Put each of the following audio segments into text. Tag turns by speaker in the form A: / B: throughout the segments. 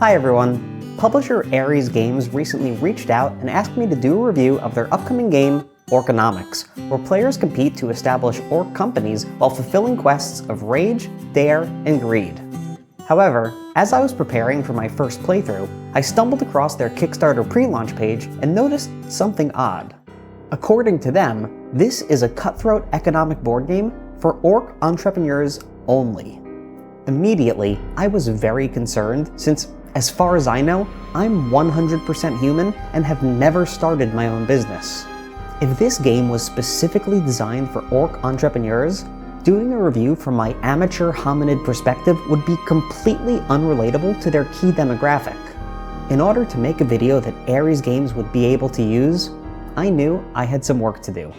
A: Hi everyone! Publisher Ares Games recently reached out and asked me to do a review of their upcoming game, Orconomics, where players compete to establish orc companies while fulfilling quests of rage, dare, and greed. However, as I was preparing for my first playthrough, I stumbled across their Kickstarter pre-launch page and noticed something odd. According to them, this is a cutthroat economic board game for orc entrepreneurs only. Immediately, I was very concerned since, as far as I know, I'm 100% human and have never started my own business. If this game was specifically designed for orc entrepreneurs, doing a review from my amateur hominid perspective would be completely unrelatable to their key demographic. In order to make a video that Ares Games would be able to use, I knew I had some work to do.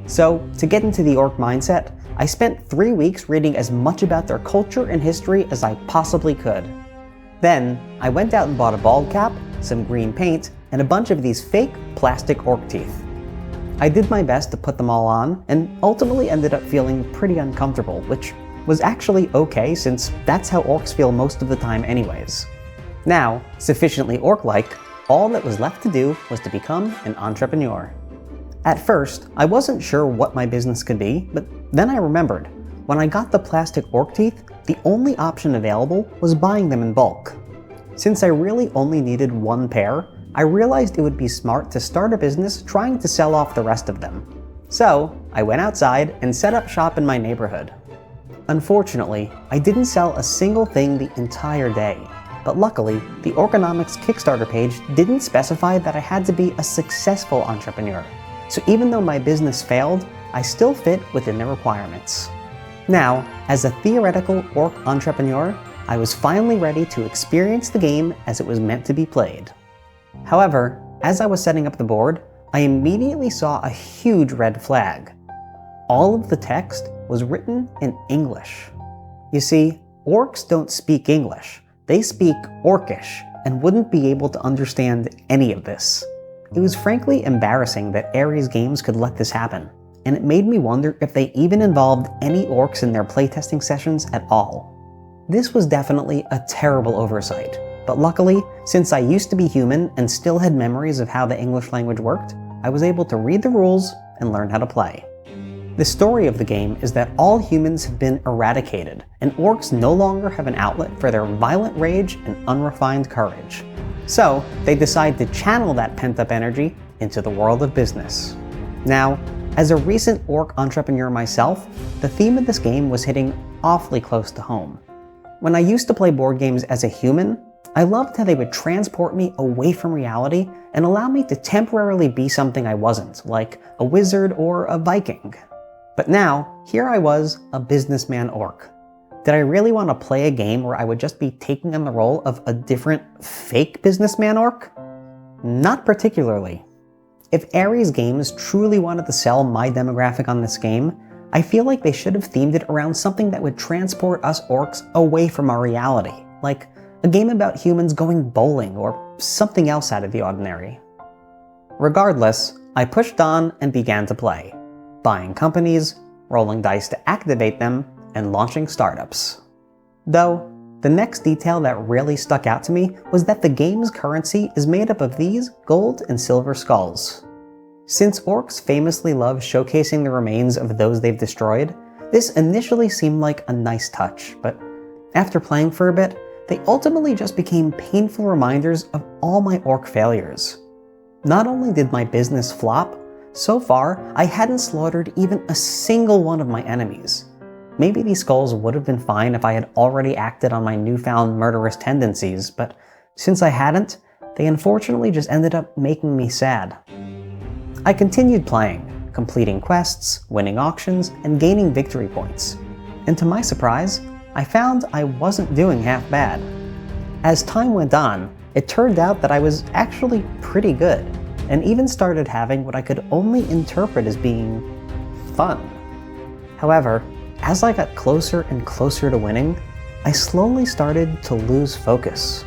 A: So, to get into the orc mindset, I spent 3 weeks reading as much about their culture and history as I possibly could. Then, I went out and bought a bald cap, some green paint, and a bunch of these fake plastic orc teeth. I did my best to put them all on, and ultimately ended up feeling pretty uncomfortable, which was actually okay since that's how orcs feel most of the time anyways. Now, sufficiently orc-like, all that was left to do was to become an entrepreneur. At first, I wasn't sure what my business could be, but then I remembered. When I got the plastic orc teeth, the only option available was buying them in bulk. Since I really only needed one pair, I realized it would be smart to start a business trying to sell off the rest of them. So, I went outside and set up shop in my neighborhood. Unfortunately, I didn't sell a single thing the entire day, but luckily, the Orconomics Kickstarter page didn't specify that I had to be a successful entrepreneur. So even though my business failed, I still fit within the requirements. Now, as a theoretical orc entrepreneur, I was finally ready to experience the game as it was meant to be played. However, as I was setting up the board, I immediately saw a huge red flag. All of the text was written in English. You see, orcs don't speak English. They speak Orcish and wouldn't be able to understand any of this. It was frankly embarrassing that Ares Games could let this happen, and it made me wonder if they even involved any orcs in their playtesting sessions at all. This was definitely a terrible oversight, but luckily, since I used to be human and still had memories of how the English language worked, I was able to read the rules and learn how to play. The story of the game is that all humans have been eradicated, and orcs no longer have an outlet for their violent rage and unrefined courage. So, they decide to channel that pent-up energy into the world of business. Now, as a recent orc entrepreneur myself, the theme of this game was hitting awfully close to home. When I used to play board games as a human, I loved how they would transport me away from reality and allow me to temporarily be something I wasn't, like a wizard or a Viking. But now, here I was, a businessman orc. Did I really want to play a game where I would just be taking on the role of a different, fake businessman orc? Not particularly. If Ares Games truly wanted to sell my demographic on this game, I feel like they should have themed it around something that would transport us orcs away from our reality, like a game about humans going bowling or something else out of the ordinary. Regardless, I pushed on and began to play, buying companies, rolling dice to activate them, and launching startups. Though, the next detail that really stuck out to me was that the game's currency is made up of these gold and silver skulls. Since orcs famously love showcasing the remains of those they've destroyed, this initially seemed like a nice touch, but after playing for a bit, they ultimately just became painful reminders of all my orc failures. Not only did my business flop, so far I hadn't slaughtered even a single one of my enemies. Maybe these skulls would have been fine if I had already acted on my newfound murderous tendencies, but since I hadn't, they unfortunately just ended up making me sad. I continued playing, completing quests, winning auctions, and gaining victory points. And to my surprise, I found I wasn't doing half bad. As time went on, it turned out that I was actually pretty good, and even started having what I could only interpret as being fun. However, as I got closer and closer to winning, I slowly started to lose focus.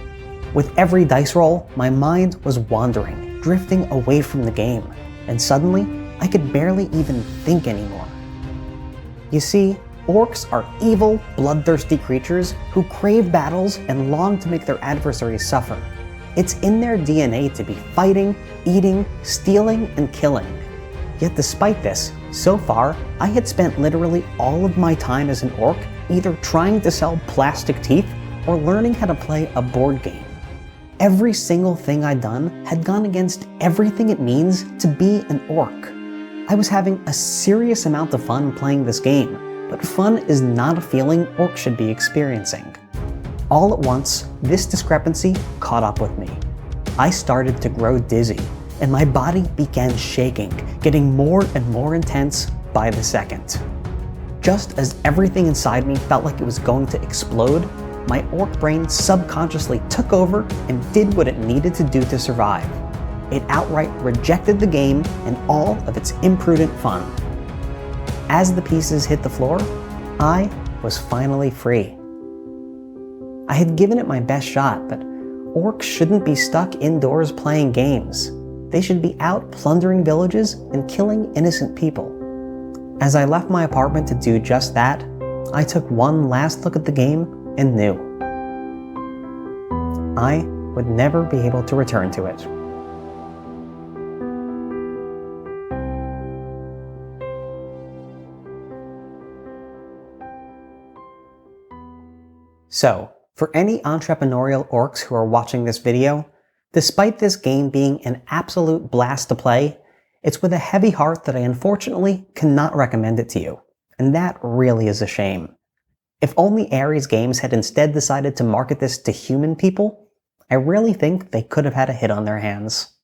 A: With every dice roll, my mind was wandering, drifting away from the game, and suddenly, I could barely even think anymore. You see, Orcs are evil, bloodthirsty creatures who crave battles and long to make their adversaries suffer. It's in their DNA to be fighting, eating, stealing, and killing. Yet despite this, so far, I had spent literally all of my time as an orc either trying to sell plastic teeth or learning how to play a board game. Every single thing I'd done had gone against everything it means to be an orc. I was having a serious amount of fun playing this game, but fun is not a feeling orcs should be experiencing. All at once, this discrepancy caught up with me. I started to grow dizzy, and my body began shaking, getting more and more intense by the second. Just as everything inside me felt like it was going to explode, my orc brain subconsciously took over and did what it needed to do to survive. It outright rejected the game and all of its imprudent fun. As the pieces hit the floor, I was finally free. I had given it my best shot, but orcs shouldn't be stuck indoors playing games. They should be out plundering villages and killing innocent people. As I left my apartment to do just that, I took one last look at the game and knew I would never be able to return to it. So, for any entrepreneurial orcs who are watching this video, despite this game being an absolute blast to play, it's with a heavy heart that I unfortunately cannot recommend it to you, and that really is a shame. If only Ares Games had instead decided to market this to human people, I really think they could have had a hit on their hands.